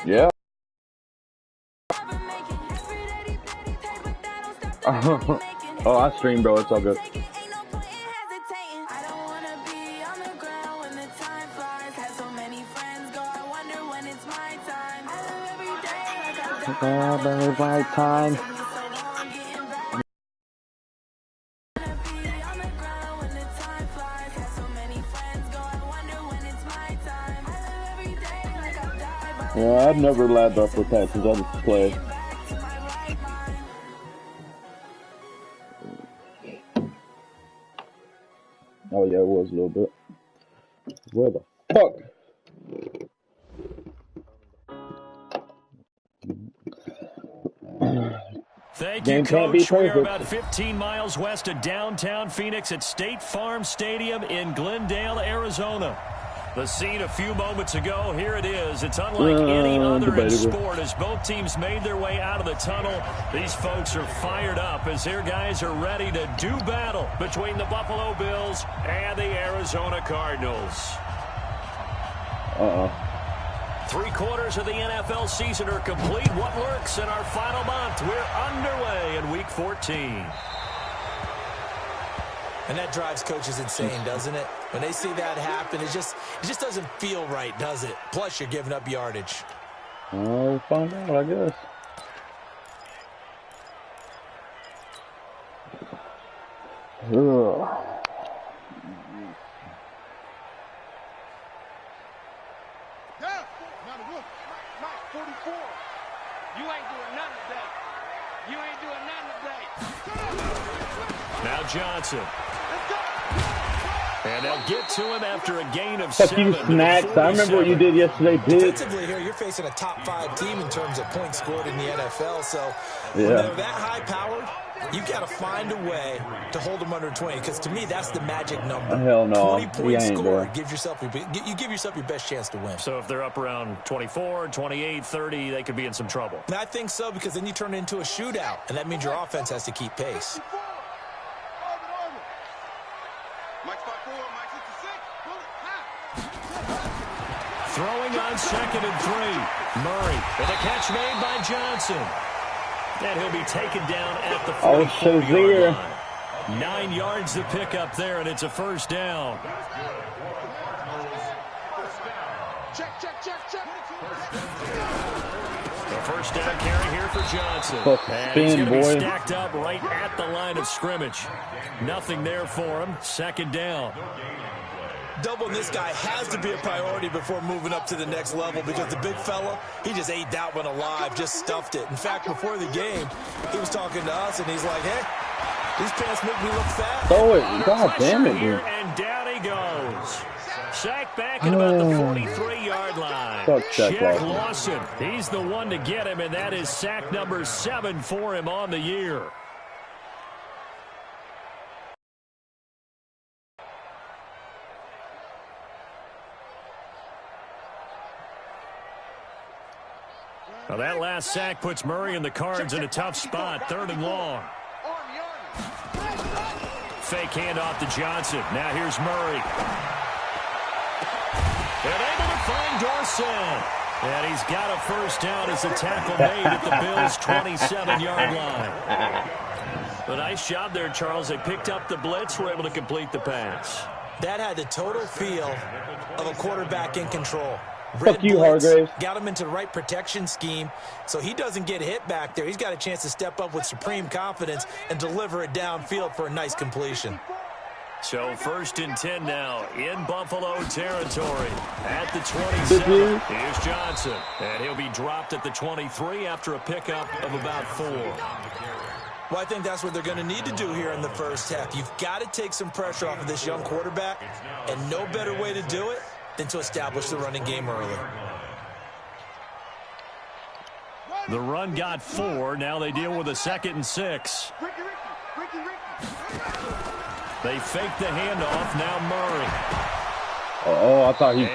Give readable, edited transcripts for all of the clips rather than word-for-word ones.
Yeah. Oh, I stream, bro. It's all good. Right time. Yeah, I've never labbed up with that since I just play. Oh yeah, it was a little bit. Where the fuck? Thank you, Coach. We are about 15 miles west of downtown Phoenix at State Farm Stadium in Glendale, Arizona. The scene a few moments ago, here it is. It's unlike any other in sport as both teams made their way out of the tunnel. These folks are fired up as their guys are ready to do battle between the Buffalo Bills and the Arizona Cardinals. Three-quarters of the NFL season are complete. What lurks in our final month? We're underway in Week 14. And that drives coaches insane, doesn't it? When they see that happen, it just doesn't feel right, does it? Plus, you're giving up yardage. I'll find out, I guess. Now Johnson. And they'll get to him after a gain of 7. You snacks. I remember what you did yesterday, bitch. Defensively here, you're facing a top-5 team in terms of points scored in the NFL. So when they're that high-powered, you've got to find a way to hold them under 20. Because to me, that's the magic number. Hell no. 20 points scored gives yourself you give yourself your best chance to win. So if they're up around 24, 28, 30, they could be in some trouble. And I think so, because then you turn it into a shootout, and that means your offense has to keep pace. Throwing on 2nd and 3. Murray with a catch made by Johnson. And he'll be taken down at the 44-yard line. 9 yards to pick up there, and it's a first down. The first down carry here for Johnson. And he's going to be stacked up right at the line of scrimmage. Nothing there for him. 2nd down. Doubling this guy has to be a priority before moving up to the next level, because the big fella, he just ate that one alive, just stuffed it. In fact, before the game, he was talking to us, and he's like, hey, these pants make me look fat. Throw it. God damn it, dude. And down he goes. Sacked back at about the 43-yard line. Jack Lawson, he's the one to get him, and that is sack number 7 for him on the year. Now that last sack puts Murray and the Cards in a tough spot. 3rd and long. Fake handoff to Johnson. Now here's Murray. And able to find Dorsett. And he's got a first down as a tackle made at the Bills' 27-yard line. But nice job there, Charles. They picked up the blitz, were able to complete the pass. That had the total feel of a quarterback in control. Fuck you, Hargraves. Got him into the right protection scheme, so he doesn't get hit back there. He's got a chance to step up with supreme confidence and deliver it downfield for a nice completion. So 1st and 10 now in Buffalo territory at the 27. Here's Johnson, and he'll be dropped at the 23 after a pickup of about 4. Well, I think that's what they're going to need to do here in the first half. You've got to take some pressure off of this young quarterback, and no better way to do it than to establish the running game early. The run got 4. Now they deal with a 2nd and 6. They fake the handoff. Now Murray. Oh, I thought he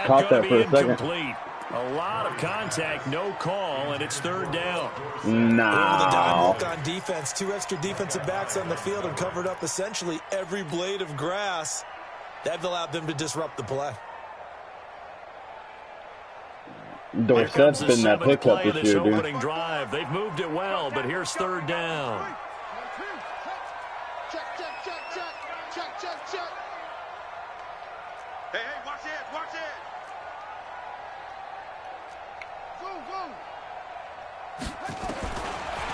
caught that for a second. Incomplete. A lot of contact, no call, and it's 3rd down. No. The dime look on defense. 2 extra defensive backs on the field and covered up essentially every blade of grass. That allowed them to disrupt the play. Dorsett's been that pickup this this year, dude. opening drive. They've moved it well, but here's third down. Hey, watch it.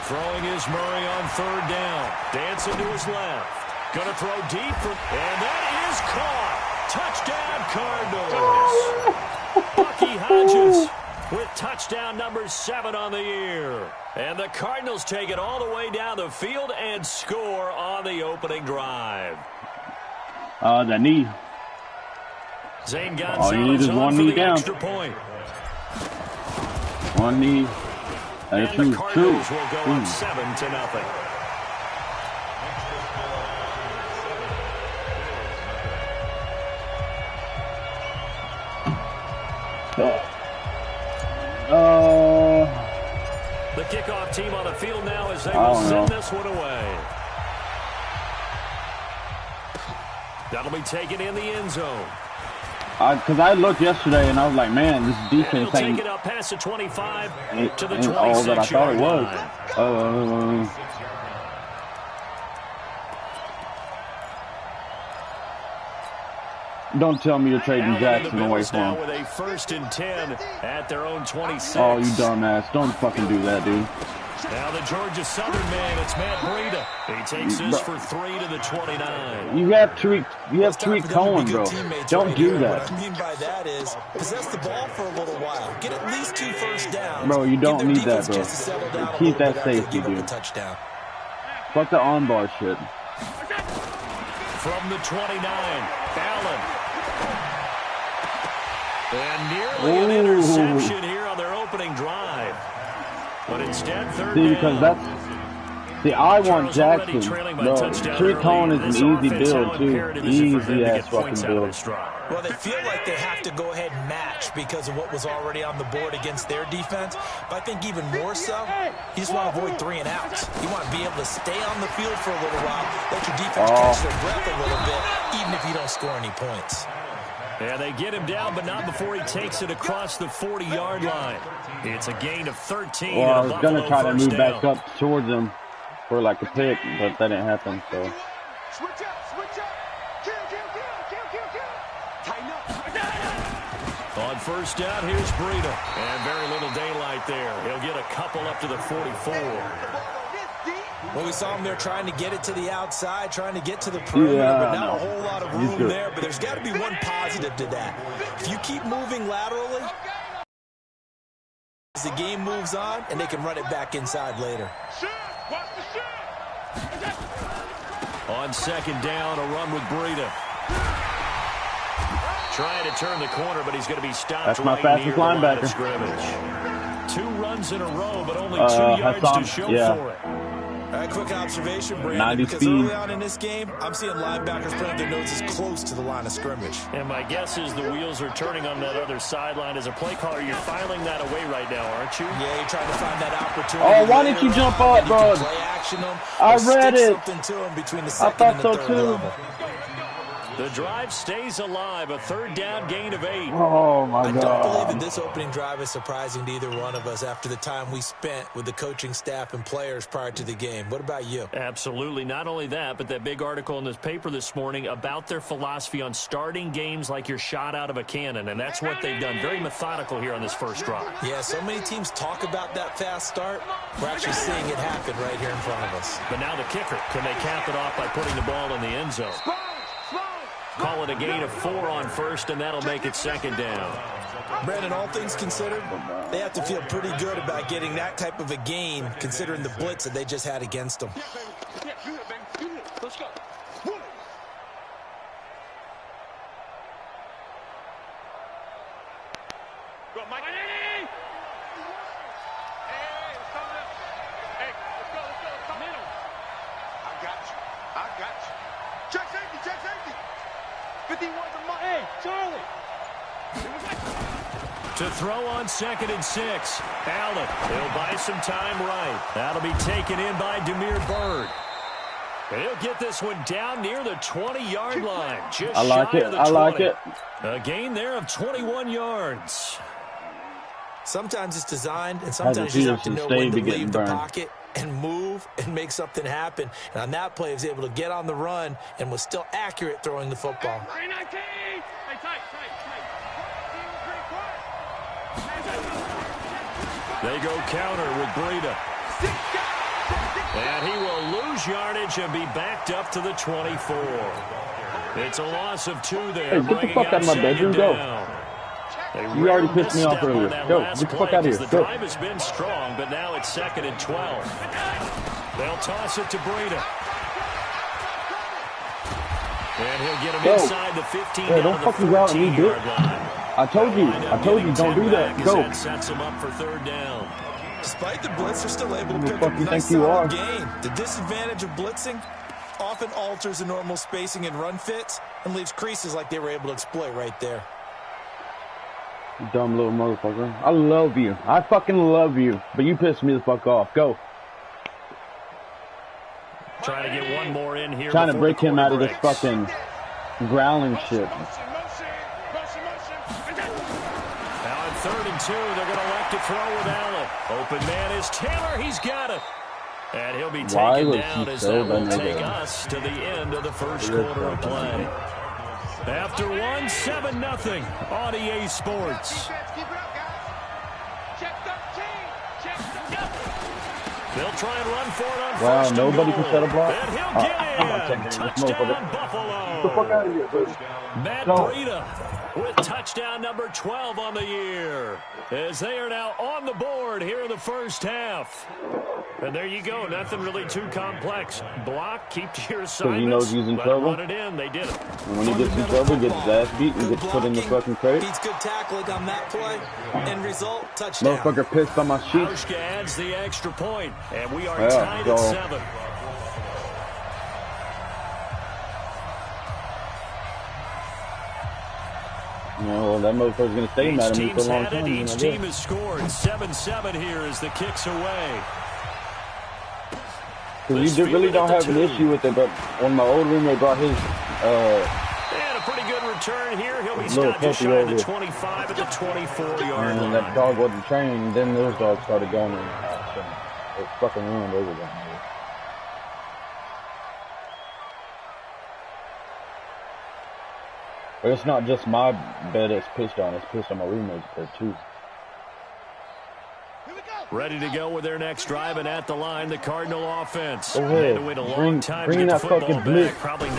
Throwing is Murray on third down. Dancing to his left. Going to throw deep, and that is caught. Touchdown, Cardinals. Bucky Hodges with touchdown number 7 on the year. And the Cardinals take it all the way down the field and score on the opening drive. The knee. Zane All you need is one knee down. Point. One knee. And the Cardinals will go up 7-0. The kickoff team on the field now as they will send this one away. That'll be taken in the end zone. Because I looked yesterday and I was like, man, this defense ain't take it up past the 25 to the 26 all that I thought it was. Don't tell me you're trading Jackson away from him. With a 1st and 10 at their own 26. Oh, you dumbass. Don't fucking do that, dude. Now the Georgia Southern man, it's Matt Breida. He takes this for 3 to the 29. You have Tariq Cohen, bro. Don't do that. What I mean by that is possess the ball for a little while. Get at least 2 first downs. Bro, you don't need that, bro. Keep that safety, dude. Fuck the armbar shit. From the 29, Allen. And nearly an interception here on their opening drive. But instead, third down. Because I want Jackson. No, Tariq Cohen is an easy build, too. Easy-ass fucking build. Well, they feel like they have to go ahead and match because of what was already on the board against their defense. But I think even more so, you just want to avoid 3 and outs. You want to be able to stay on the field for a little while, let your defense catch their breath a little bit, even if you don't score any points. Yeah, they get him down, but not before he takes it across the 40-yard line. It's a gain of 13. Well, I was going to try to move back up towards him for like a pick, but that didn't happen. So. Switch up. Kill. Tighten up. On first down, here's Breida. And very little daylight there. He'll get a couple up to the 44. Well, we saw him there trying to get it to the outside, trying to get to the perimeter, but not a whole lot of room there. But there's got to be one positive to that. If you keep moving laterally, as the game moves on, and they can run it back inside later. On second down, a run with Breida. Trying to turn the corner, but he's going to be stopped. That's my fastest linebacker. Scrimmage. 2 runs in a row, but only 2 yards to show for it. All right, quick observation, Brandon, because early on in this game, I'm seeing linebackers putting their noses close to the line of scrimmage. And my guess is the wheels are turning on that other sideline. As a play caller, you're filing that away right now, aren't you? Yeah, you're trying to find that opportunity. Oh, why didn't you jump up, bud? Play action them, I read it. Something to them between the second and the third level. The drive stays alive. A third down gain of 8. Oh, my God. I don't believe that this opening drive is surprising to either one of us after the time we spent with the coaching staff and players prior to the game. What about you? Absolutely. Not only that, but that big article in this paper this morning about their philosophy on starting games like you're shot out of a cannon, and that's what they've done. Very methodical here on this first drive. Yeah, so many teams talk about that fast start. We're actually seeing it happen right here in front of us. But now the kicker. Can they cap it off by putting the ball in the end zone? Call it a gain of 4 on first, and that'll make it second down. Brandon, all things considered, they have to feel pretty good about getting that type of a gain, considering the blitz that they just had against them. Let's go. Go, Mike. Hey, let's go. Come in. I got you. Check safety. 51 from my hey, Charlie. To throw on 2nd and 6. Allen, he'll buy some time right. That'll be taken in by Demir Bird. He'll get this one down near the 20-yard line. Just I like shy it. of the I 20. like it. A gain there of 21 yards. Sometimes it's designed, and sometimes you have to know when to leave the pocket and move and make something happen. And on that play, he was able to get on the run and was still accurate throwing the football. They go counter with Breida. And he will lose yardage and be backed up to the 24. It's a loss of 2 there. Hey, get the fuck out of my bedroom. Go. You already pissed me off earlier. Go, get the fuck out of here. The drive has been strong, but now it's 2nd and 12. They'll toss it to Breida. And he'll get him inside the 15 down don't the fucking go out and leave it. I told you, don't do that. Go. That sets him up for 3rd down. Despite the blitz, they're still able to pick up a nice solid game. The disadvantage of blitzing often alters the normal spacing and run fits and leaves creases like they were able to exploit right there. You dumb little motherfucker. I love you. I fucking love you. But you pissed me the fuck off. Go. Trying to get one more in here. Trying to break him out of this fucking growling shit. Now in 3rd and 2, they're going to elect to throw with Allen. Open man is Taylor. He's got it. And he'll be taken down as that will take us to the end of the first quarter of play. After 1, 7-0 on EA Sports. They'll try and run for it on first and nobody goal. can set a block. And he'll get in. Touchdown, Buffalo. Get the fuck out of here, baby. Matt Breida with touchdown number 12 on the year, as they are now on the board here in the first half. And there you go. Nothing really too complex. Block, keep to your assignments. He knows he's in trouble. Run it in. They did it. And when he gets in trouble, he gets his ass beat and gets put in the fucking crate. Beats good tackling on that play. End result, touchdown. Motherfucker pissed on my sheet. Hauschka adds the extra point, and we are tied at 7. No, that motherfucker's going to stay mad at me for a long time. Each team has scored 7-7 here as the kick's away. Because you really don't have an issue with it, but when my old roommate brought his... and a pretty good return here. He'll be stopped just shy of the 25 at the 24-yard line. And that dog wasn't trained, then those dogs started going in the house. And it fucking ruined everything. But it's not just my bed that's pissed on. It's pissed on my roommate's bed, too. Ready to go with their next drive, and at the line, the Cardinal offense. Go ahead. Bring that fucking blitz.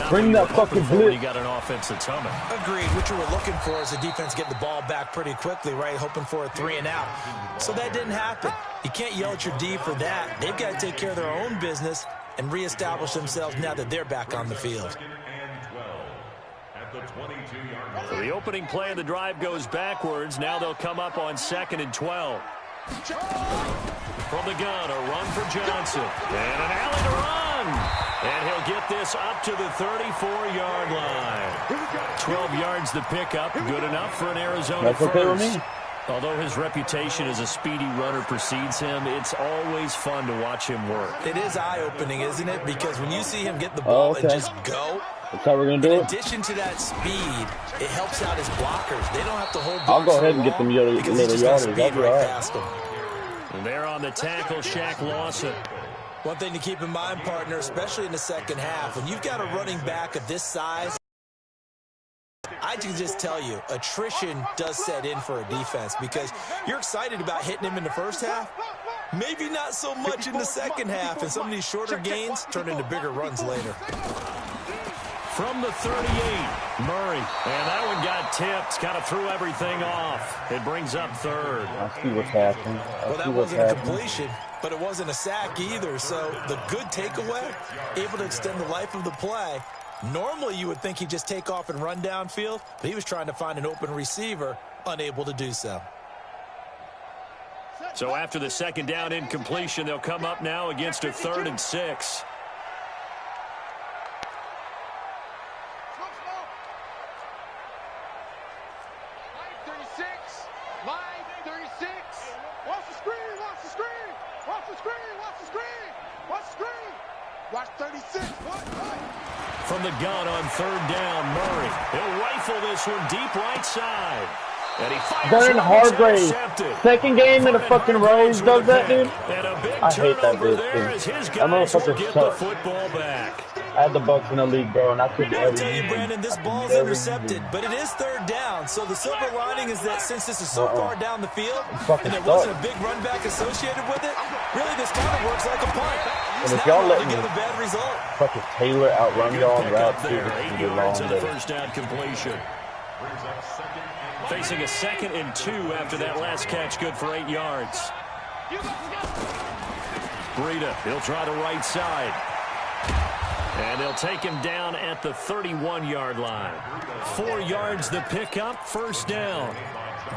Bring that fucking blitz. You got an offense that's humming. Agreed. What you were looking for is the defense getting the ball back pretty quickly, right? Hoping for a 3 and out. So that didn't happen. You can't yell at your D for that. They've got to take care of their own business and reestablish themselves now that they're back on the field. So the opening play of the drive goes backwards. Now they'll come up on 2nd and 12. From the gun, a run for Johnson. And an alley to run. And he'll get this up to the 34-yard line. 12 yards to pick up. Good enough for an Arizona first. Okay with me. Although his reputation as a speedy runner precedes him, it's always fun to watch him work. It is eye-opening, isn't it? Because when you see him get the ball and just go, that's how we're going to do it. In addition to that speed, it helps out his blockers. They don't have to hold blocks. I'll go ahead and get them little yardage. I'll be all right. And they're on the tackle, Shaq Lawson. One thing to keep in mind, partner, especially in the second half, when you've got a running back of this size, I can just tell you, attrition does set in for a defense because you're excited about hitting him in the first half. Maybe not so much in the second half, and some of these shorter gains turn into bigger runs later. From the 38, Murray. And that one got tipped, kind of threw everything off. It brings up 3rd. I see what's happening. Well, that wasn't a completion, but it wasn't a sack either. So the good takeaway, able to extend the life of the play. Normally, you would think he'd just take off and run downfield, but he was trying to find an open receiver, unable to do so. So after the 2nd down incompletion, they'll come up now against a 3rd and 6. Watch 36. From the gun on 3rd down, Murray. He'll rifle this one deep right side. And he fires Vernon one, which Hargrave, intercepted. second game in a fucking row he does that, dude. And a big I hate that turnover bitch, there as dude. his That guys will motherfucker get the sucks. football back. I had the Bucks in the league, bro, and I couldn't I'll ever tell you, use Brandon, this ball's intercepted, but it is third down. So the silver lining is that since this is so far down the field, and there wasn't a big run back associated with it, really this kind of works like a punt. And if y'all let me get a bad result. fucking Taylor outrun y'all on route, dude, There, this 8 is a long yards on the day. first down completion. Facing a 2nd and 2 after that last catch, good for 8 yards. Breida, he'll try the right side. And they'll take him down at the 31-yard line. 4 yards the pickup, first down.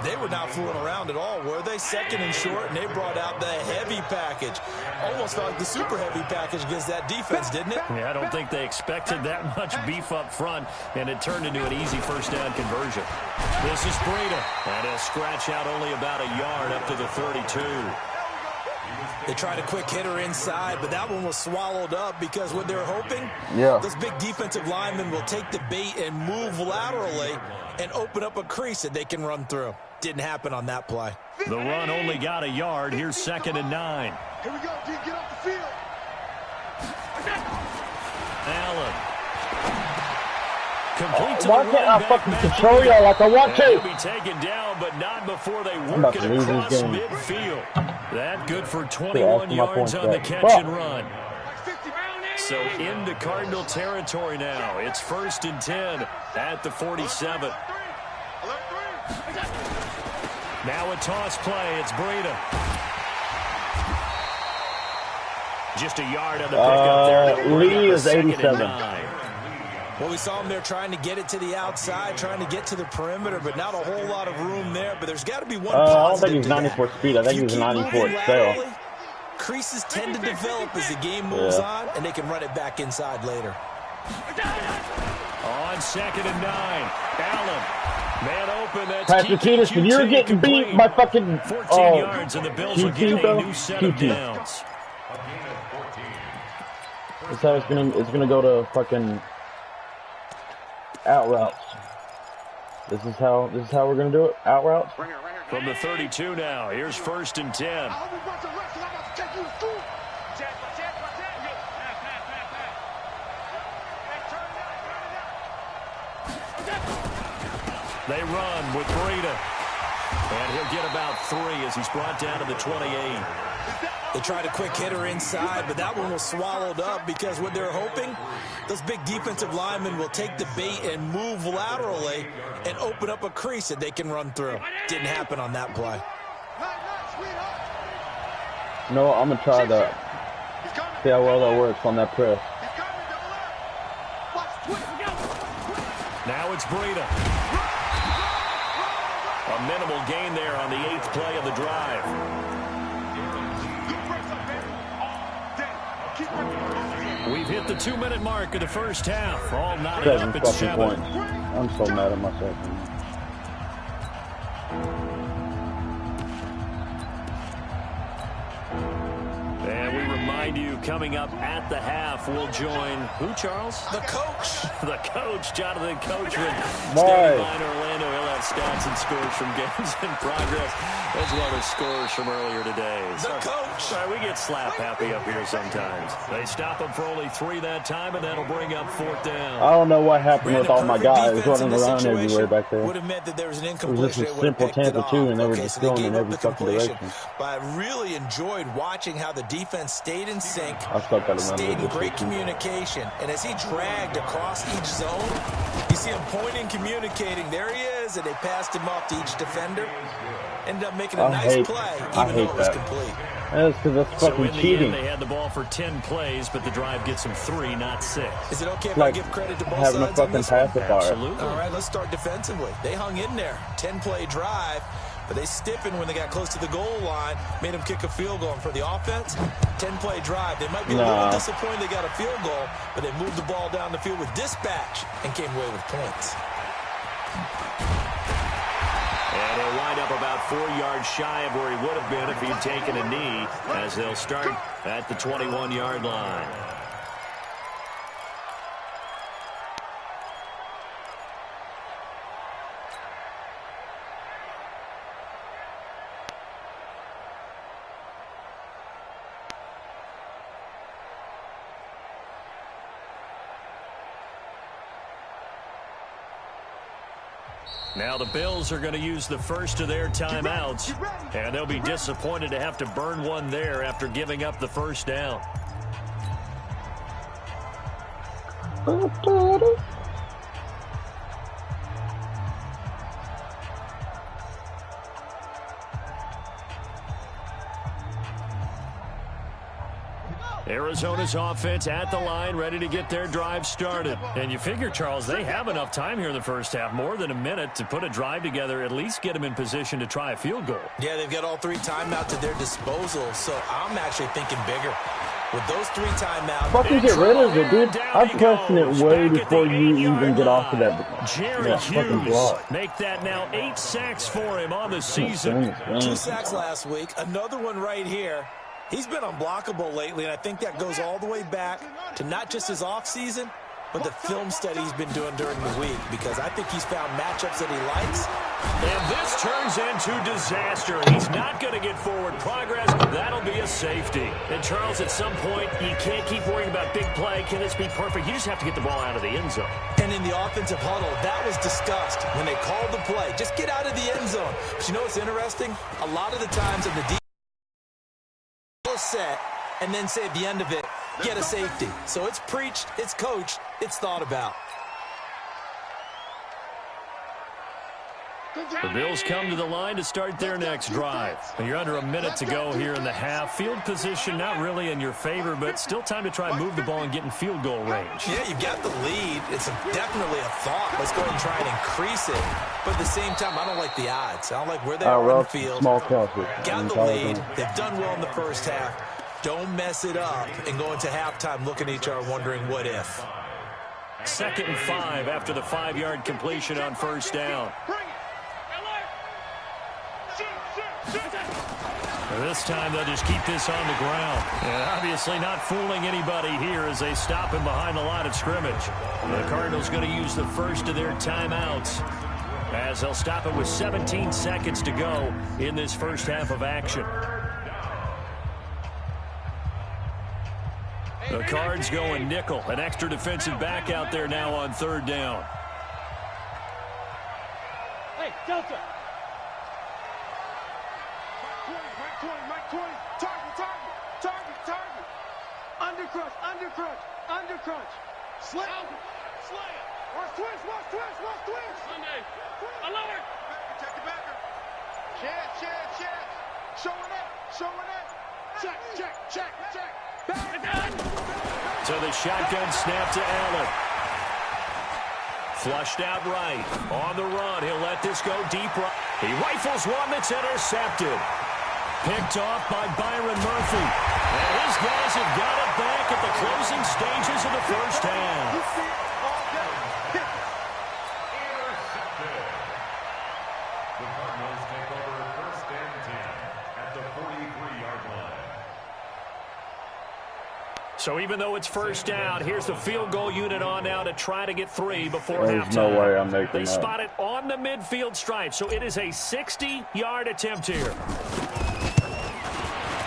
They were not fooling around at all, were they? 2nd and short, and they brought out the heavy package. Almost felt like the super heavy package against that defense, didn't it? Yeah, I don't think they expected that much beef up front, and it turned into an easy first down conversion. This is Breida, and he'll scratch out only about a yard up to the 32. They tried a quick hitter inside, but that one was swallowed up because what they're hoping, those big defensive linemen will take the bait and move laterally and open up a crease that they can run through. Didn't happen on that play. The run only got a yard. Here's 2nd and 9. Here we go, D. Get off the field. Allen. Complete to Why the can't I running fucking back, control y'all like I want He'll to? be taken down, but not before they about work to it lose this across game. midfield. That good for Ask 21 my yards points on the back. catch Fuck. and run. So into Cardinal territory now. It's 1st and 10 at the 47. Now a toss play. It's Breida. Just a yard on the pickup there. Lee is 2nd and 87. 9. Well, we saw him there trying to get it to the outside, trying to get to the perimeter, but not a whole lot of room there. But there's got to be one I don't positive think he's to that. 94 speed. I think he's 94 excel. Creases tend to develop as the game moves on, and they can run it back inside later. On 2nd and 9. Allen. Man open. That's Patrick Peterson, you're getting beat by fucking 14 yards, and the Bills will get a new set of QT. downs. That's how it's gonna go to fucking out routes. This is how we're gonna do it. Out routes. From the 32 now. Here's 1st and 10. They run with Breida. And he'll get about 3 as he's brought down to the 28. They tried a quick hitter inside, but that one was swallowed up because what they're hoping, those big defensive linemen will take the bait and move laterally and open up a crease that they can run through. Didn't happen on that play. No, I'm gonna try that. See how well that works on that press. Now it's Breida. A minimal gain there on the 8th play of the drive. We've hit the 2-minute mark of the first half. All knotted up at 7. Points. I'm so mad at myself. And we remind you, coming up at the half, we'll join who, Charles? The coach. The coach, Jonathan Coachman. Why? Standing by in Orlando. He'll have stats and scores from games in progress, as well as scores from earlier today. The coach. Sorry, we get slap happy up here sometimes. They stop him for only 3 that time, and that'll bring up 4th down. I don't know what happened with all my guys Defense running in this around situation everywhere back there. would have meant that there was an It was incompletion. just a simple Tampa 2, and they were just going in every fucking direction. But I really enjoyed watching how the defense stayed in sync, I still gotta remember stayed in this great shit. communication. And as he dragged across each zone, you see him pointing, communicating. There he is, and they passed him off to each defender. Ended up making a nice play, even though it was complete. That's because that's So fucking in the cheating. end, they had the ball for 10 plays, but the drive gets them 3, not 6. Is it okay if Like I give credit to both having a sides on fucking this one? pacifier. Absolutely. All right, let's start defensively. They hung in there. 10-play drive, but they stiffened when they got close to the goal line, made them kick a field goal. And for the offense, 10-play drive. They might be a little disappointed they got a field goal, but they moved the ball down the field with dispatch and came away with points. And he'll wind up about 4 yards shy of where he would have been if he'd taken a knee, as they'll start at the 21-yard line. Now the Bills are going to use the first of their timeouts, and they'll be disappointed to have to burn one there after giving up the first down. Arizona's offense at the line, ready to get their drive started. And you figure, Charles, they have enough time here in the first half, more than a minute, to put a drive together, at least get them in position to try a field goal. Yeah, they've got all 3 timeouts at their disposal, so I'm actually thinking bigger. With those 3 timeouts... Fucking get rid of it, dude. I'm pressing it way before you even get off of that. Jerry Hughes, make that now 8 sacks for him on the season. 2 sacks last week, another one right here. He's been unblockable lately, and I think that goes all the way back to not just his offseason, but the film study he's been doing during the week, because I think he's found matchups that he likes. And this turns into disaster. He's not going to get forward progress. That'll be a safety. And, Charles, at some point, you can't keep worrying about big play. Can this be perfect? You just have to get the ball out of the end zone. And in the offensive huddle, that was discussed when they called the play. Just get out of the end zone. But you know what's interesting? A lot of the times in the defense, set, and then say at the end of it, get a safety. So it's preached, it's coached, it's thought about. The Bills come to the line to start their next drive. And you're under a minute to go here in the half. Field position not really in your favor, but still time to try and move the ball and get in field goal range. Yeah, you've got the lead. It's definitely a thought. Let's go ahead and try and increase it. But at the same time, I don't like the odds. I don't like where they are on the field. Small got the lead. They've done well in the first half. Don't mess it up and go into halftime looking at each other wondering what if. 2nd and 5 after the 5-yard completion on first down. This time they'll just keep this on the ground. And obviously not fooling anybody here as they stop him behind the line of scrimmage. The Cardinals going to use the first of their timeouts as they'll stop it with 17 seconds to go in this first half of action. The Cards going nickel. An extra defensive back out there now on 3rd down. Hey, Delta. Undercrunch. Slam. Watch twist. Sunday. Alert. Check the backer. Chance. Showing up. Check. So the shotgun snap to Allen. Flushed out right. On the run. He'll let this go deep right. He rifles one that's intercepted. Picked off by Byron Murphy. And his guys have got it back at the closing stages of the first half. Intercepted. The Cardinals take over 1st and 10 at the 43-yard line. So even though it's first down, here's the field goal unit on now to try to get 3 before There's halftime. no way I'm making They that. spot it on the midfield stripe, so it is a 60-yard attempt here.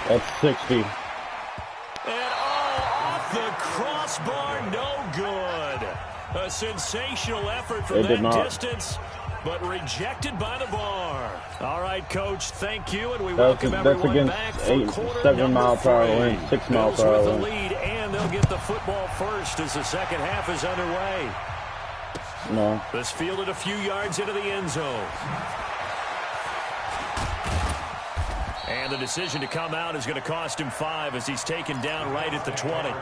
That's 60. And off the crossbar, no good. A sensational effort from that distance, but rejected by the bar. All right, Coach, thank you, and we welcome everyone back for quarter 7 mile per hour number 3. wind, 6 mile Bills per hour with the wind. lead, and they'll get the football first as the second half is underway. No. This fielded a few yards into the end zone. And the decision to come out is going to cost him 5 as he's taken down right at the 20.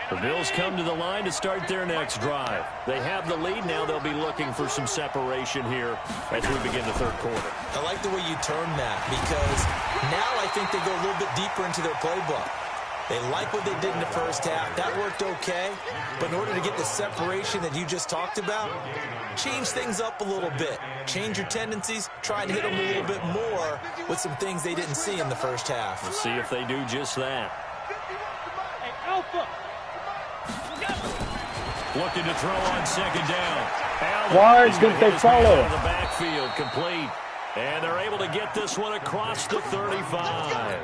The Bills come to the line to start their next drive. They have the lead. Now they'll be looking for some separation here as we begin the 3rd quarter. I like the way you turned that, because now I think they go a little bit deeper into their playbook. They like what they did in the first half. That worked okay. But in order to get the separation that you just talked about, change things up a little bit. Change your tendencies. Try and hit them a little bit more with some things they didn't see in the first half. We'll see if they do just that. Hey, Alpha. Looking to throw on 2nd down. Allen Why is gonna did hit they his man follow? out of the backfield, complete. And they're able to get this one across the 35.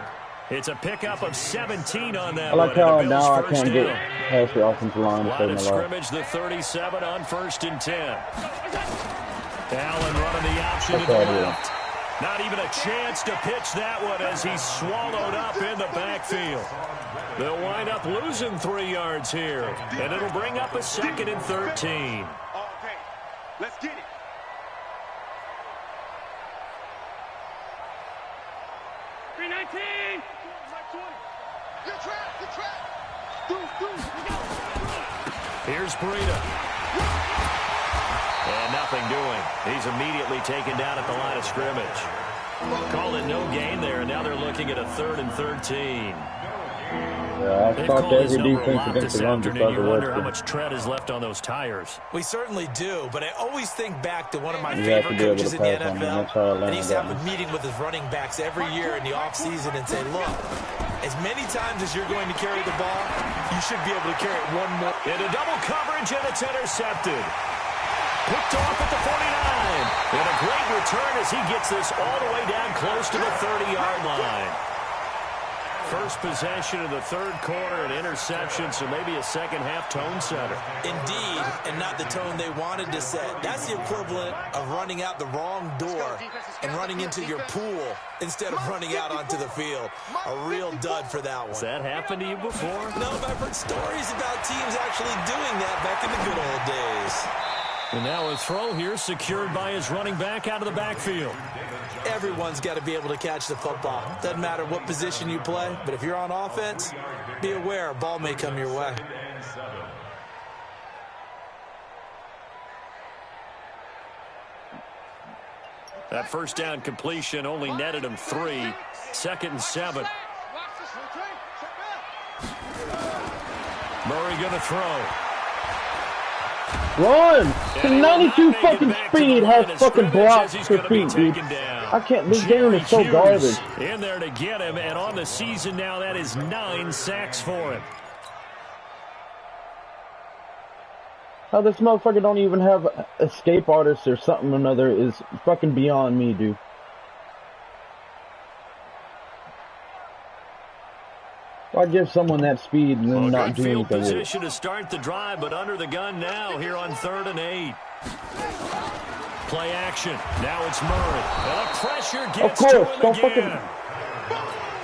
It's a pickup of 17 on that I like one. how And the now I Bills' can't first get down. past the offensive line. Line of scrimmage, the 37 on 1st and 10. Allen running the option to the left. Not even a chance to pitch that one as he's swallowed up in the backfield. They'll wind up losing 3 yards here, and it'll bring up a 2nd and 13. Okay, let's get it. Here's Breida. And nothing doing. He's immediately taken down at the line of scrimmage. Call it no gain there, and now they're looking at a 3rd and 13. Yeah, I thought every defense against the run You wonder how much tread is left on those tires. We certainly do, but I always think back to one of my favorite coaches in the NFL, and he used to have a meeting with his running backs every year in the offseason and say, look, as many times as you're going to carry the ball, you should be able to carry it one more. Into double coverage, and it's intercepted. Picked off at the 49. And a great return as he gets this all the way down close to the 30-yard line. First possession of the 3rd quarter, an interception, so maybe a second-half tone setter. Indeed, and not the tone they wanted to set. That's the equivalent of running out the wrong door and running into your pool instead of running out onto the field. A real dud for that one. Has that happened to you before? No, but I've heard stories about teams actually doing that back in the good old days. And now a throw here secured by his running back out of the backfield. Everyone's got to be able to catch the football. Doesn't matter what position you play, but if you're on offense, be aware a ball may come your way. That first down completion only netted him 3. 2nd and 7. Murray going to throw. Run! The 92 fucking speed has fucking blocked for feet, dude. I can't. This game is so garbage. In there to get him, and on the season now, that is 9 sacks for him. How this motherfucker don't even have escape artists or something or another is fucking beyond me, dude. Why give someone that speed and then not do anything with it? Position to start the drive, but under the gun now here on 3rd and 8. Play action. Now it's Murray. And the pressure gets to him again.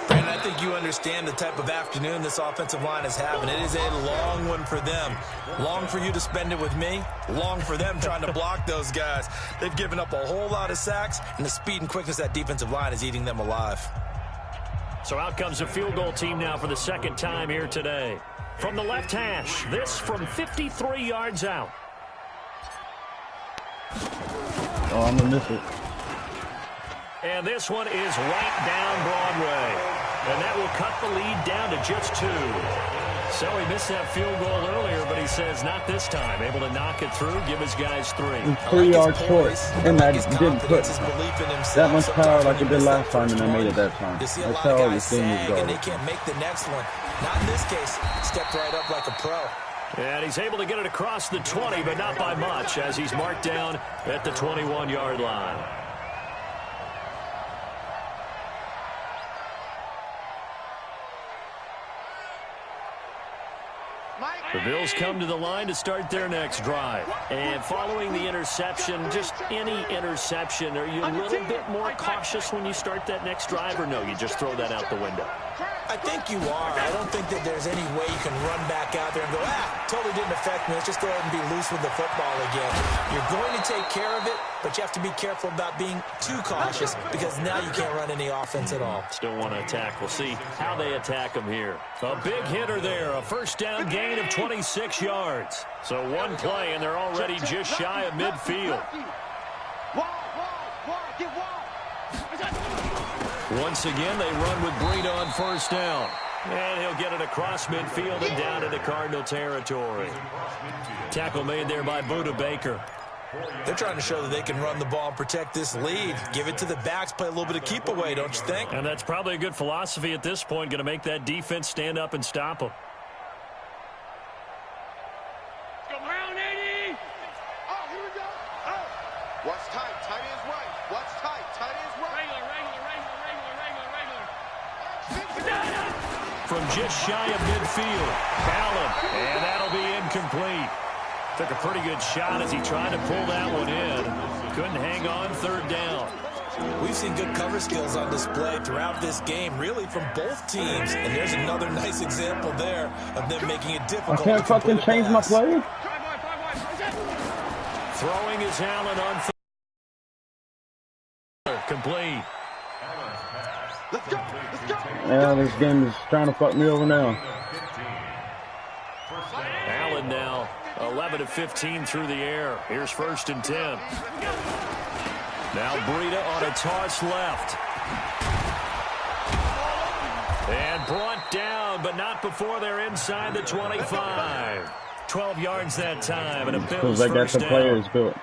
And I think you understand the type of afternoon this offensive line is having. It is a long one for them. Long for you to spend it with me. Long for them trying to block those guys. They've given up a whole lot of sacks, and the speed and quickness of that defensive line is eating them alive. So out comes a field goal team now for the 2nd time here today. From the left hash, this from 53 yards out. Oh, I'm going to miss it. And this one is right down Broadway. And that will cut the lead down to just 2. So he missed that field goal earlier, but he says not this time. Able to knock it through, give his guys 3. 3 yards short, and I didn't put that much power like it did last time, and I made it that time. That's how the thing is going. And they can't make the next one. Not in this case. Stepped right up like a pro. And he's able to get it across the 20, but not by much, as he's marked down at the 21-yard line. The Bills come to the line to start their next drive. And following the interception, just any interception, are you a little bit more cautious when you start that next drive, or no, you just throw that out the window? I think you are. I don't think that there's any way you can run back out there and go, totally didn't affect me. Let's just go ahead and be loose with the football again. You're going to take care of it, but you have to be careful about being too cautious because now you can't run any offense at all. Still want to attack. We'll see how they attack them here. A big hitter there. A first down gain of 26 yards. So one play, and they're already just shy of midfield. Once again, they run with Breida on first down. And he'll get it across midfield and down into Cardinal territory. Tackle made there by Budda Baker. They're trying to show that they can run the ball and protect this lead. Give it to the backs, play a little bit of keep away, don't you think? And that's probably a good philosophy at this point, going to make that defense stand up and stop them. Go around 80. Oh, here we go. Oh. What's tight? Tight is right. What's tight? Tight is right. Regular. from just shy of midfield. Allen, and that'll be incomplete. Took a pretty good shot as he tried to pull that one in. Couldn't hang on, third down. We've seen good cover skills on display throughout this game, really from both teams. And there's another nice example there of them making it difficult. I can't fucking change my play. Throwing is Allen on complete. Let's go. Let's go. Yeah, this game is trying to fuck me over now. Allen now 11 of 15 through the air. Here's 1st and 10. Now Breida on a toss left. And brought down, but not before they're inside the 25. 12 yards that time, and a Bills they got first the down. players built.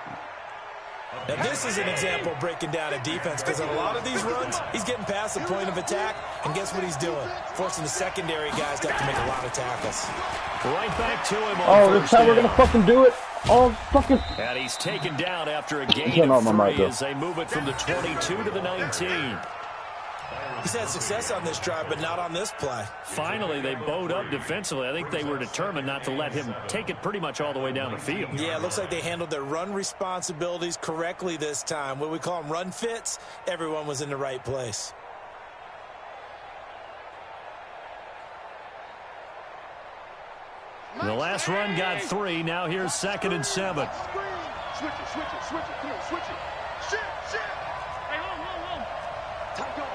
Now, this is an example of breaking down a defense, because on a lot of these runs, he's getting past the point of attack, and guess what he's doing? Forcing the secondary guys to have to make a lot of tackles. Right back to him on Oh, this first time we're down. gonna fucking do it. Oh, fucking. And he's taken down after a gain Turn of off my mic, 3 though. as they move it from the 22 to the 19. He's had success on this drive, but not on this play. Finally, they bowed up defensively. I think they were determined not to let him take it pretty much all the way down the field. Yeah, it looks like they handled their run responsibilities correctly this time. What we call them run fits, everyone was in the right place. The last run got 3. Now here's 2nd and 7. Switch it, switch it, switch it. Come on, switch it. Shit, shit. Hey, hold. Tight up.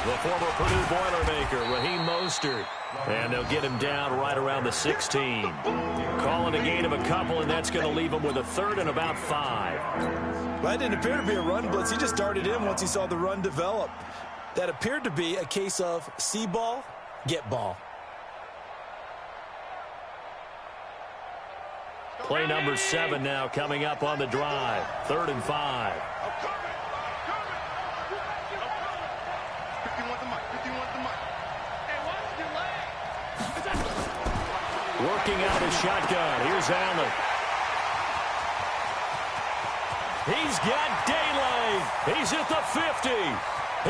The former Purdue Boilermaker, Raheem Mostert. And they'll get him down right around the 16. Calling a gain of a couple, and that's going to leave him with a 3rd and about 5. Well, that didn't appear to be a run blitz. He just darted in once he saw the run develop. That appeared to be a case of see ball, get ball. Play number 7 now coming up on the drive. 3rd and 5. 51 the mic. Hey, what's the delay? Working out his shotgun. Here's Allen. He's got daylight. He's at the 50.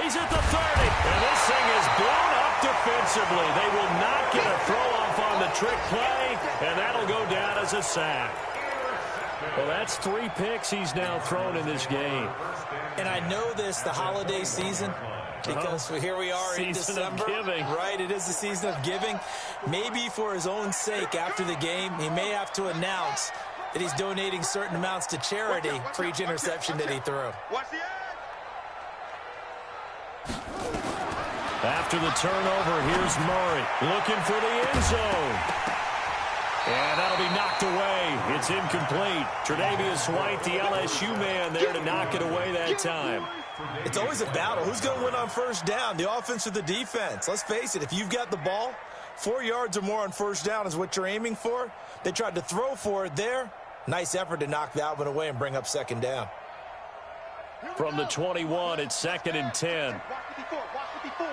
He's at the 30. And this thing is blown up defensively. They will not get a throw-off on the trick play, and that'll go down as a sack. Well, that's 3 picks he's now thrown in this game. And I know this, the holiday season, because here we are in Season December. of giving. Right, it is the season of giving. Maybe for his own sake after the game, he may have to announce that he's donating certain amounts to charity for each interception that he threw. Watch the edge. After the turnover, here's Murray looking for the end zone. And that'll be knocked away. It's incomplete. Tre'Davious White, the LSU man, there to knock it away that time. It's always a battle. Who's going to win on first down, the offense or the defense? Let's face it, if you've got the ball, 4 yards or more on first down is what you're aiming for. They tried to throw for it there. Nice effort to knock that one away and bring up 2nd down. From the 21, it's 2nd and 10. Watch 54. Watch 54.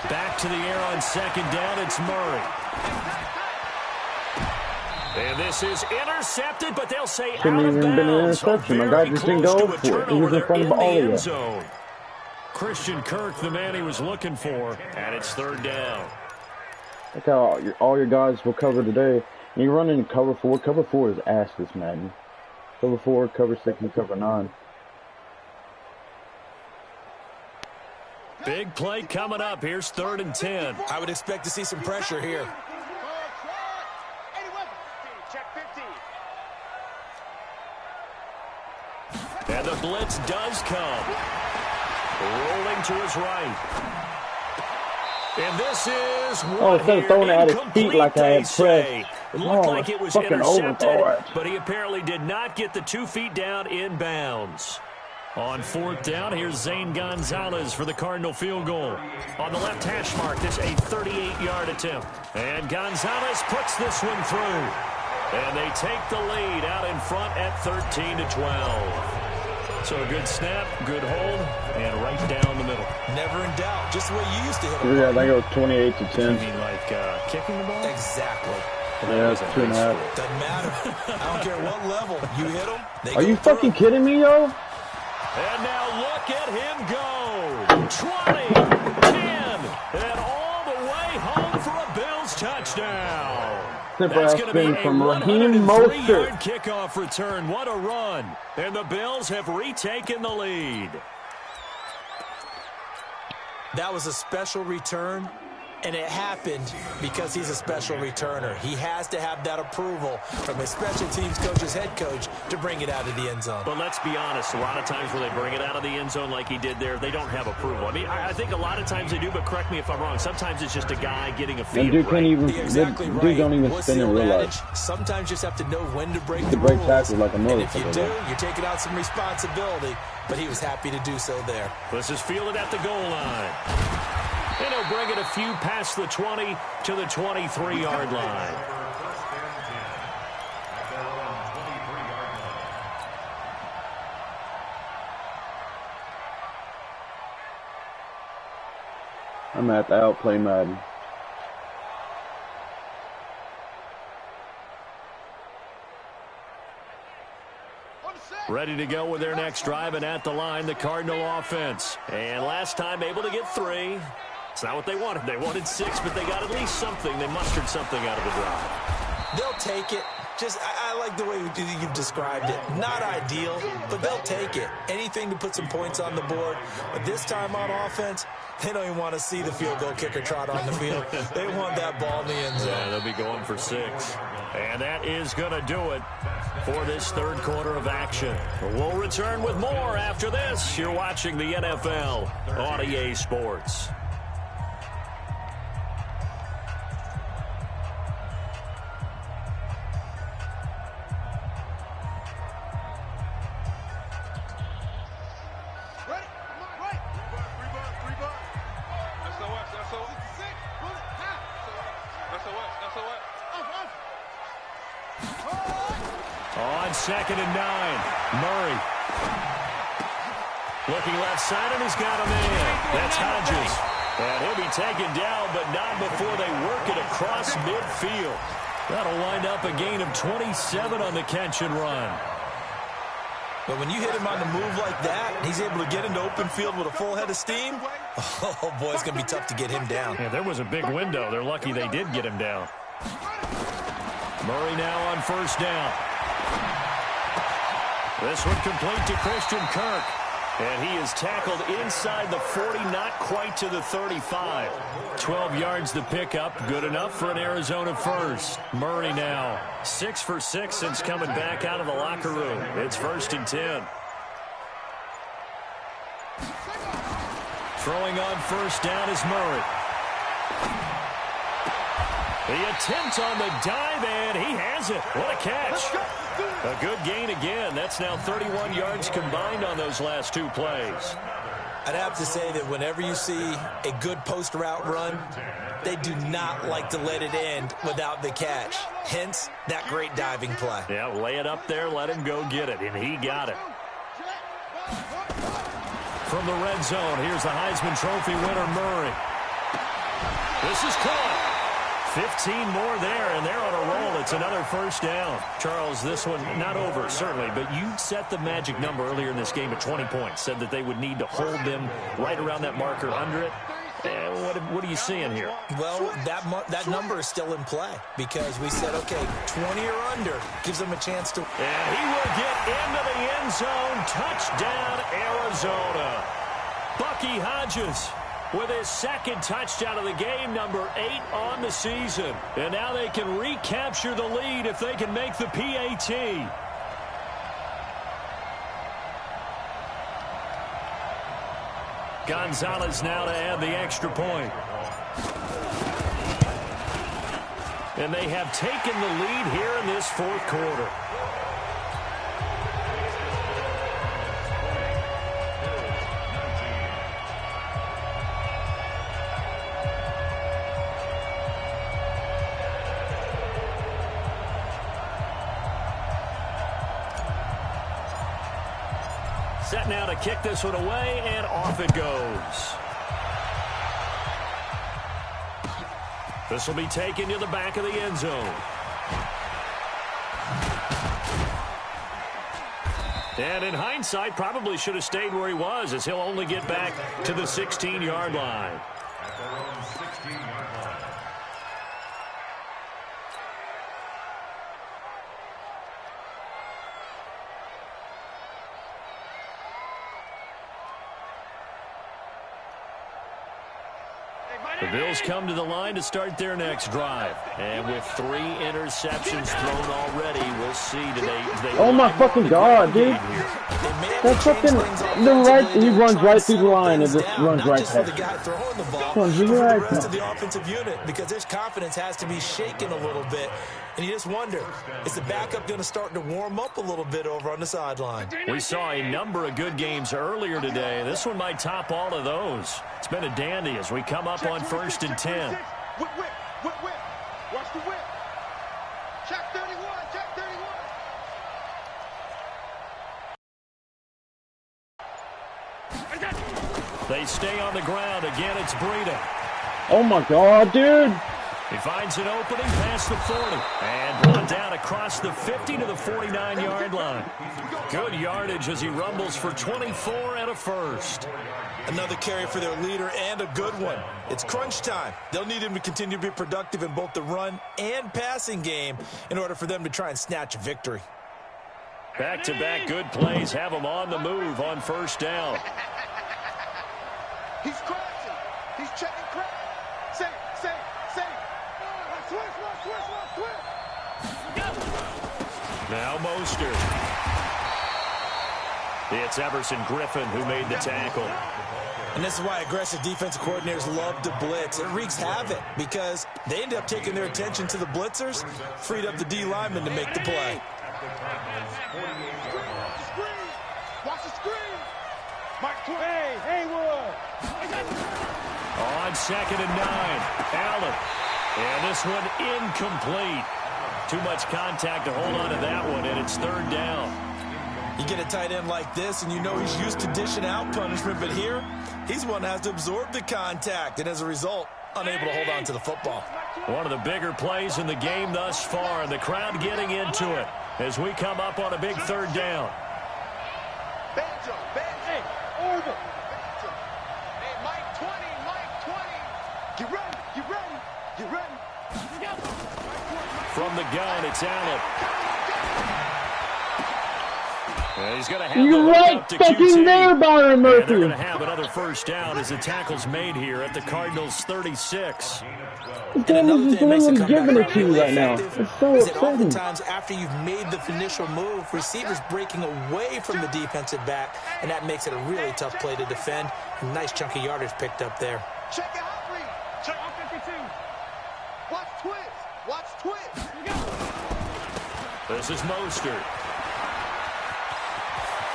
Back to the air on 2nd down, it's Murray. And this is intercepted, but they'll say Shouldn't out of even been an bounds. interception. My guy just didn't go for it. He was in front of all of end you. zone. Christian Kirk, the man he was looking for, and it's 3rd down. Look how all your guys will cover today. And you run in cover 4. Cover 4 is ass this Madden. Cover 4, cover 6, and cover 9. Big play coming up. Here's 3rd and 10. I would expect to see some pressure here. Check 15. And the blitz does come. Rolling to his right. And this is what instead of throwing it at his feet like I had say. It looked Oh, like it was fucking intercepted, overthrow it. but he apparently did not get the 2 feet down in bounds. On 4th down, here's Zane Gonzalez for the Cardinal field goal. On the left hash mark, this a 38-yard attempt. And Gonzalez puts this one through. And they take the lead out in front at 13-12. So a good snap, good hold, and right down the middle. Never in doubt. Just the way you used to hit them. Yeah, I think it was 28 to You 10. mean like kicking the ball? Exactly. Yeah, it's 2.5. Doesn't matter. I don't care what level you hit them. Are you fucking kidding me, yo? And now look at him go. 20, 10, and all the way home for a Bills touchdown. That's going to be a 103-yard kickoff return. What a run. And the Bills have retaken the lead. That was a special return, and it happened because he's a special returner. He has to have that approval from his special teams coach's head coach to bring it out of the end zone. But let's be honest, a lot of times when they bring it out of the end zone like he did there, they don't have approval. I mean, I think a lot of times they do, but correct me if I'm wrong. Sometimes it's just a guy getting a feel. And dude can't even, exactly right. Dude don't even What's spin in real life. Sometimes you just have to know when to break the break rules. tackles like a and if you do, right? you're taking out some responsibility. But he was happy to do so there. This is fielded at the goal line. And he'll bring it a few past the 20 to the 23-yard line. I'm at the outplay Madden. Ready to go with their next drive, and at the line, the Cardinal offense. And last time able to get 3. It's not what they wanted. They wanted 6, but they got at least something. They mustered something out of the drive. They'll take it. Just, I like the way you've described it. Not ideal, but they'll take it. Anything to put some points on the board. But this time on offense, they don't even want to see the field goal kicker trot on the field. They want that ball in the end zone. Yeah, they'll be going for 6. And that is going to do it for this third quarter of action. We'll return with more after this. You're watching the NFL on EA Sports. On 2nd and 9, Murray. Looking left side, and he's got a man. That's Hodges. And he'll be taken down, but not before they work it across midfield. That'll wind up a gain of 27 on the catch and run. But when you hit him on the move like that, he's able to get into open field with a full head of steam, oh, boy, it's going to be tough to get him down. Yeah, there was a big window. They're lucky they did get him down. Murray now on 1st down. This one complete to Christian Kirk. And he is tackled inside the 40, not quite to the 35. 12 yards to pick up. Good enough for an Arizona first. Murray now 6 for 6 since coming back out of the locker room. It's 1st and 10. Throwing on 1st down is Murray. The attempt on the dive, and he has it. What a catch. A good gain again. That's now 31 yards combined on those last 2 plays. I'd have to say that whenever you see a good post route run, they do not like to let it end without the catch. Hence, that great diving play. Yeah, lay it up there, let him go get it, and he got it. From the red zone, here's the Heisman Trophy winner, Murray. This is caught. 15 more there, and they're on a roll. It's another 1st down. Charles, this one not over, certainly, but you set the magic number earlier in this game at 20 points. Said that they would need to hold them right around that marker under it. What are you seeing here? Well, that number is still in play because we said, okay, 20 or under gives them a chance to. And he will get into the end zone. Touchdown, Arizona. Bucky Hodges with his 2nd touchdown of the game, number 8 on the season. And now they can recapture the lead if they can make the PAT. Gonzalez now to add the extra point. And they have taken the lead here in this 4th quarter. Set now to kick this one away, and off it goes. This will be taken to the back of the end zone. And in hindsight, probably should have stayed where he was, as he'll only get back to the 16-yard line. At their own 16-yard line. The Bills come to the line to start their next drive. And with 3 interceptions thrown already, we'll see today. Oh my fucking God, dude. That's fucking he runs right through the line and just runs right past the guy throwing the ball, the rest of the offensive unit, because his confidence has to be shaken a little bit. And you just wonder, is the backup going to start to warm up a little bit over on the sideline? We saw a number of good games earlier today. This one might top all of those. It's been a dandy as we come up on 1st and 10. Whip. Watch the whip. Check 31. Check 31. They stay on the ground. Again, it's Breida. Oh my God, dude. He finds an opening past the 40 and brought down across the 50 to the 49-yard line. Good yardage as he rumbles for 24 and a first. Another carry for their leader and a good one. It's crunch time. They'll need him to continue to be productive in both the run and passing game in order for them to try and snatch a victory. Back-to-back good plays have him on the move on 1st down. He's crashing. He's checking crack. Say. Watch switch. Now Mostert. It's Everson Griffin who made the tackle. And this is why aggressive defensive coordinators love to blitz. It wreaks havoc because they end up taking their attention to the blitzers, freed up the D lineman to make the play. Watch the screen. Mike Twin. Hey, Haywood. On 2nd and 9, Allen. And this one incomplete. Too much contact to hold on to that one, and it's 3rd down. You get a tight end like this, and you know he's used to dishing out punishment, but here, he's one that has to absorb the contact, and as a result, unable to hold on to the football. One of the bigger plays in the game thus far, and the crowd getting into it as we come up on a big 3rd down. Banjo. Hey, over. Hey, Mike 20. Get ready. From the gun, it's Allen. And he's going to have You're the right up to fucking QT. there, Byron And they're Murphy. going to have another 1st down as the tackle's made here at the Cardinals' 36. Literally giving it to you right now. It's so is that upsetting. oftentimes after you've made the initial move, receivers breaking away from the defensive back, and that makes it a really tough play to defend. A nice chunky yardage picked up there. Check it out, Reed. Check out 52. Watch twist. This is Mostert.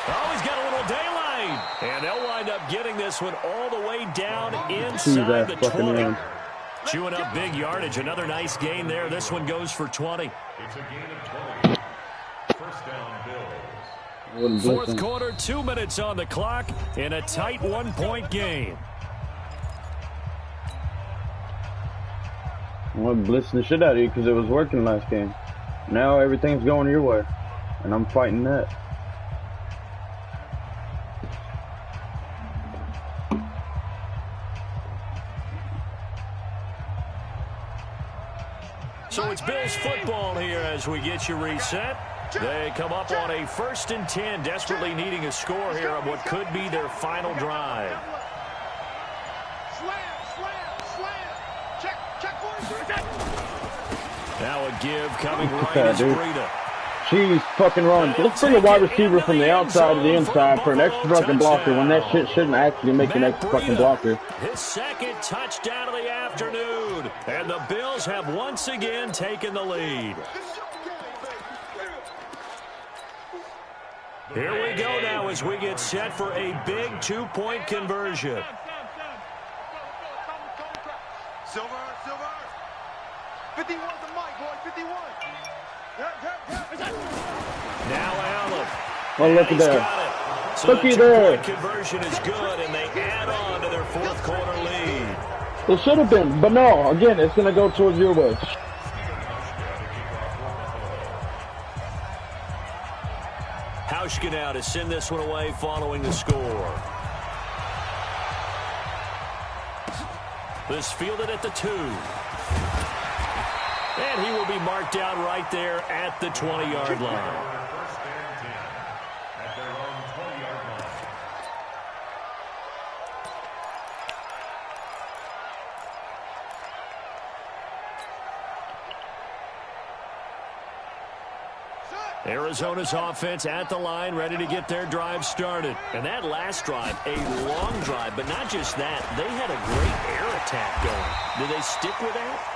Oh, he's got a little daylight. And they'll wind up getting this one all the way down inside the 20. Chewing up big yardage. Another nice gain there. This one goes for 20. It's a gain of 20. 1st down, Bills. 4th quarter, 2 minutes on the clock in a tight 1-point game. I'm blitzing the shit out of you because it was working last game. Now everything's going your way, and I'm fighting that. So it's Bills football here as we get you reset. They come up on a 1st and 10, desperately needing a score here on what could be their final drive. Slam. Check 43. Now a give coming right that, as dude. Breida. Jeez, fucking run. Let's bring a wide receiver from the outside to the inside for an extra fucking blocker when that shit shouldn't actually make an extra fucking blocker. His 2nd touchdown of the afternoon. And the Bills have once again taken the lead. Here we go now as we get set for a big 2-point conversion. Silver. 51 the mic, boy. 51. Now Allen. Oh, look at that. So Looky the there. 2-point conversion is good, and they add on to their 4th quarter lead. It should have been, but no. Again, it's going to go towards your way. Hauschka now to send this one away following the score. This fielded at the 2. And he will be marked down right there at the 20-yard line. First and 10 at their own 20-yard line. Arizona's offense at the line, ready to get their drive started. And that last drive, a long drive, but not just that. They had a great air attack going. Do they stick with that?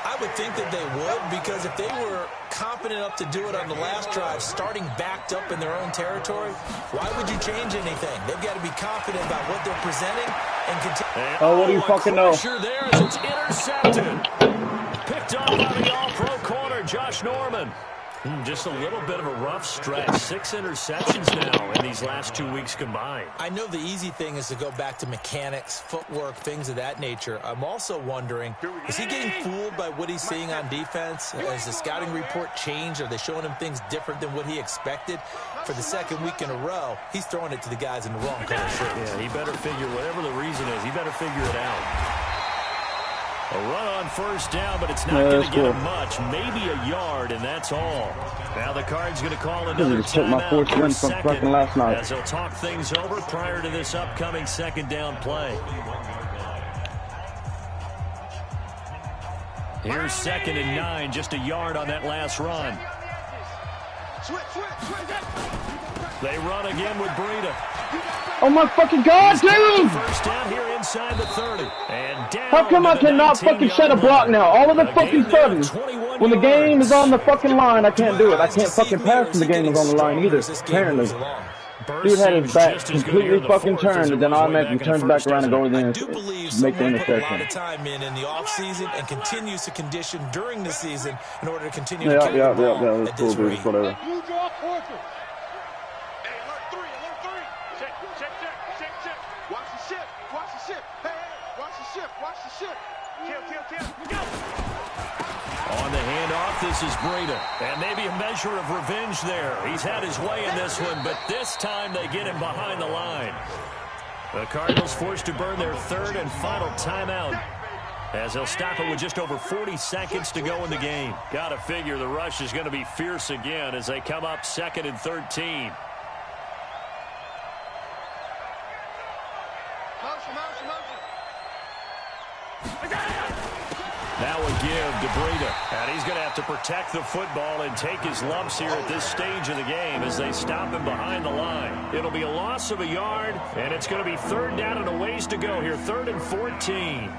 I would think that they would, because if they were confident enough to do it on the last drive, starting backed up in their own territory, why would you change anything? They've got to be confident about what they're presenting and continue. Oh, what do you fucking know? There as it's intercepted. Picked up by the all-pro corner, Josh Norman. Just a little bit of a rough stretch. 6 interceptions now in these last 2 weeks combined. I know the easy thing is to go back to mechanics, footwork, things of that nature. I'm also wondering, is he getting fooled by what he's seeing on defense? Has the scouting report changed? Are they showing him things different than what he expected? For the second week in a row, he's throwing it to the guys in the wrong color shirts. Yeah, he better figure, whatever the reason is, he better figure it out. A run on first down, but it's not going to get him much. Maybe a yard, and that's all. Now the Card's going to call another timeout for second as they'll talk things over prior to this upcoming second down play. Here's 2nd and 9, just a yard on that last run. They run again with Breida. Oh my fucking God, dude! First down here inside the 30. And down. How come I cannot fucking set a block now? All of the fucking sudden, when the game is on the fucking line, I can't do it. I can't fucking pass when the game is on the line either, apparently. Dude had his back completely fucking turned, and then automatically turns back around and goes in and make the interception. A lot of time in the offseason and continues to condition during the season in order to continue to carry the ball at this rate. Whatever. On the handoff, this is Breida. And maybe a measure of revenge there. He's had his way in this one, but this time they get him behind the line. The Cardinals forced to burn their 3rd and final timeout, as they'll stop it with just over 40 seconds to go in the game. Gotta figure the rush is going to be fierce again as they come up 2nd and 13. That would give to Breida. And he's going to have to protect the football and take his lumps here at this stage of the game as they stop him behind the line. It'll be a loss of a yard, and it's going to be 3rd down and a ways to go here. 3rd and 14.